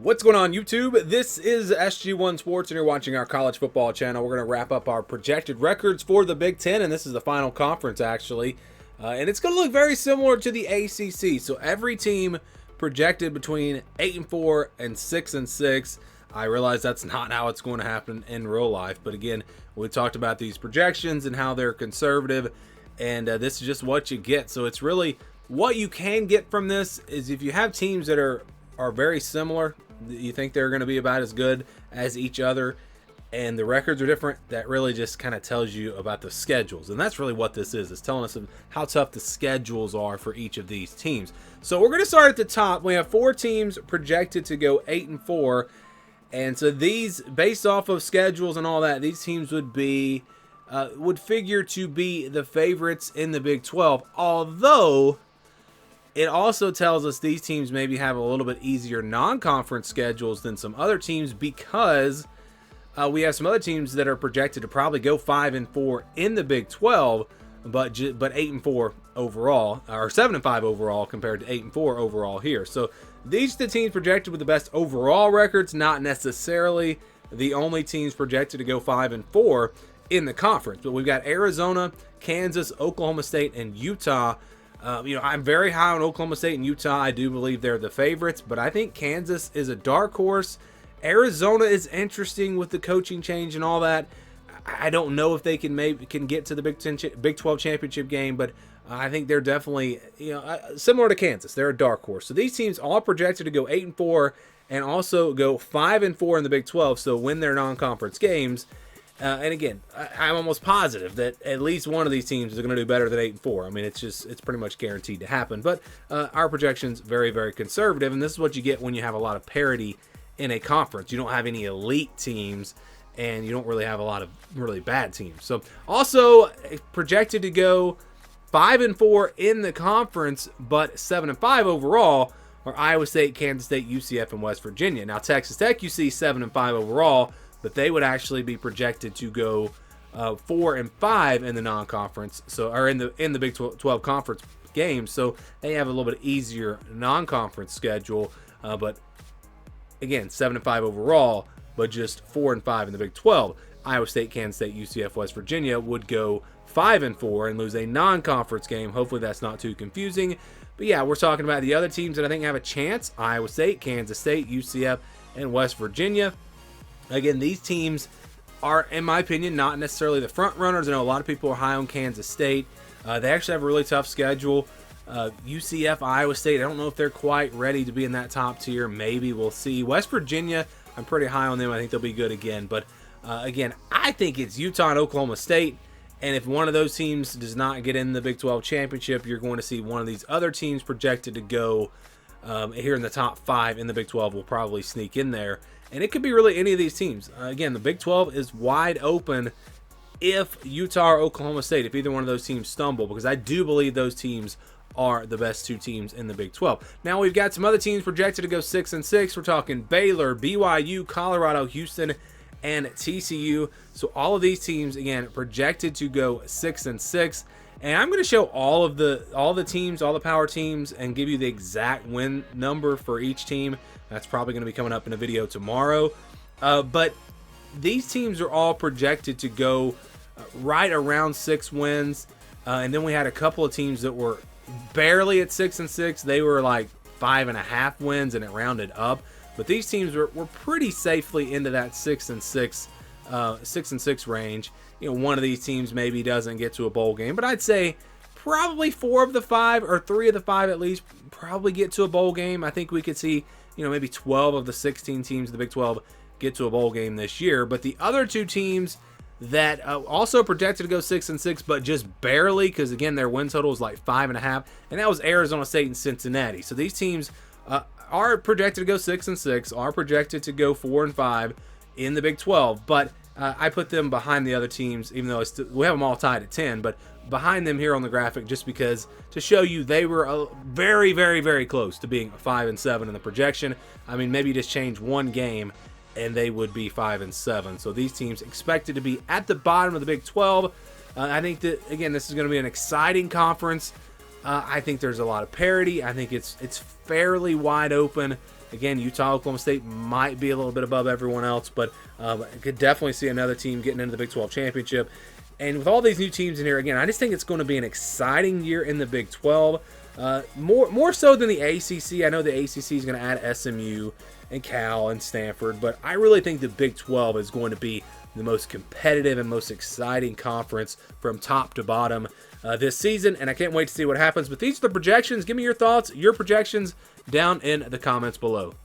What's going on, YouTube? This is SG1 Sports, and you're watching our college football channel. We're going to wrap up our projected records for the Big Ten, and this is the final conference, actually. And it's going to look very similar to the ACC. So every team projected between 8-4 and 6-6. I realize that's not how it's going to happen in real life, but again, we talked about these projections and how they're conservative, and this is just what you get. So it's really what you can get from this is if you have teams that are very similar, you think they're going to be about as good as each other, and the records are different, that really just kind of tells you about the schedules. And that's really what this is. It's telling us how tough the schedules are for each of these teams. So we're going to start at the top. We have 4 teams projected to go 8-4. And so these, based off of schedules and all that, these teams would figure to be the favorites in the Big 12. Although it also tells us these teams maybe have a little bit easier non-conference schedules than some other teams, because we have some other teams that are projected to probably go 5-4 in the Big 12, but 8-4 overall, or 7-5 overall compared to 8-4 overall here. So these are the teams projected with the best overall records, not necessarily the only teams projected to go 5-4 in the conference. But we've got Arizona, Kansas, Oklahoma State, and Utah. I'm very high on Oklahoma State and Utah. I do believe they're the favorites, but I think Kansas is a dark horse. Arizona is interesting with the coaching change and all that. I don't know if they can get to the Big 12 championship game, but I think they're definitely similar to Kansas. They're a dark horse. So these teams all projected to go 8-4 and also go 5-4 in the Big 12. So win their non-conference games. And again, I'm almost positive that at least one of these teams is going to do better than 8-4. I mean, it's pretty much guaranteed to happen. But our projection's very, very conservative, and this is what you get when you have a lot of parity in a conference. You don't have any elite teams, and you don't really have a lot of really bad teams. So also projected to go 5-4 in the conference, but 7-5 overall are Iowa State, Kansas State, UCF, and West Virginia. Now Texas Tech, you see 7-5 overall, but they would actually be projected to go 4-5 in the non-conference, or in the Big 12 conference games. So they have a little bit easier non-conference schedule, but again, 7-5 overall, but just 4-5 in the Big 12. Iowa State, Kansas State, UCF, West Virginia would go 5-4 and lose a non-conference game. Hopefully that's not too confusing. But yeah, we're talking about the other teams that I think have a chance: Iowa State, Kansas State, UCF, and West Virginia. Again, these teams are, in my opinion, not necessarily the front runners. I know a lot of people are high on Kansas State. They actually have a really tough schedule. UCF, Iowa State, I don't know if they're quite ready to be in that top tier. Maybe, we'll see. West Virginia, I'm pretty high on them. I think they'll be good again. But again, I think it's Utah and Oklahoma State. And if one of those teams does not get in the Big 12 championship, you're going to see one of these other teams projected to go here in the top 5 in the Big 12 will probably sneak in there. And it could be really any of these teams. Again, the Big 12 is wide open if Utah or Oklahoma State, if either one of those teams stumble, because I do believe those teams are the best 2 teams in the Big 12. Now we've got some other teams projected to go 6-6. We're talking Baylor, BYU, Colorado, Houston, and TCU. So all of these teams, again, projected to go 6-6. And I'm going to show all the teams, all the power teams, and give you the exact win number for each team. That's probably going to be coming up in a video tomorrow. But these teams are all projected to go right around 6 wins. And then we had a couple of teams that were barely at 6-6. They were like 5.5 wins, and it rounded up. But these teams were pretty safely into that 6-6 range. One of these teams maybe doesn't get to a bowl game, but I'd say probably 4 of the 5 or 3 of the 5 at least probably get to a bowl game. I think we could see, maybe 12 of the 16 teams of the Big 12 get to a bowl game this year. But the other 2 teams that also projected to go 6-6, but just barely, because again, their win total was like 5.5, and that was Arizona State and Cincinnati. So these teams are projected to go 6-6, are projected to go 4-5 in the Big 12, but I put them behind the other teams, even though we have them all tied at 10, but behind them here on the graphic, just because to show you they were very, very, very close to being 5-7 in the projection. I mean, maybe just change one game and they would be 5-7. So these teams expected to be at the bottom of the Big 12. I think that, again, this is going to be an exciting conference. I think there's a lot of parity. I think it's fairly wide open. Again, Utah, Oklahoma State might be a little bit above everyone else, but I could definitely see another team getting into the Big 12 championship. And with all these new teams in here, again, I just think it's going to be an exciting year in the Big 12. More so than the ACC. I know the ACC is going to add SMU and Cal and Stanford, but I really think the Big 12 is going to be the most competitive and most exciting conference from top to bottom this season, and I can't wait to see what happens. But these are the projections. Give me your thoughts, your projections down in the comments below.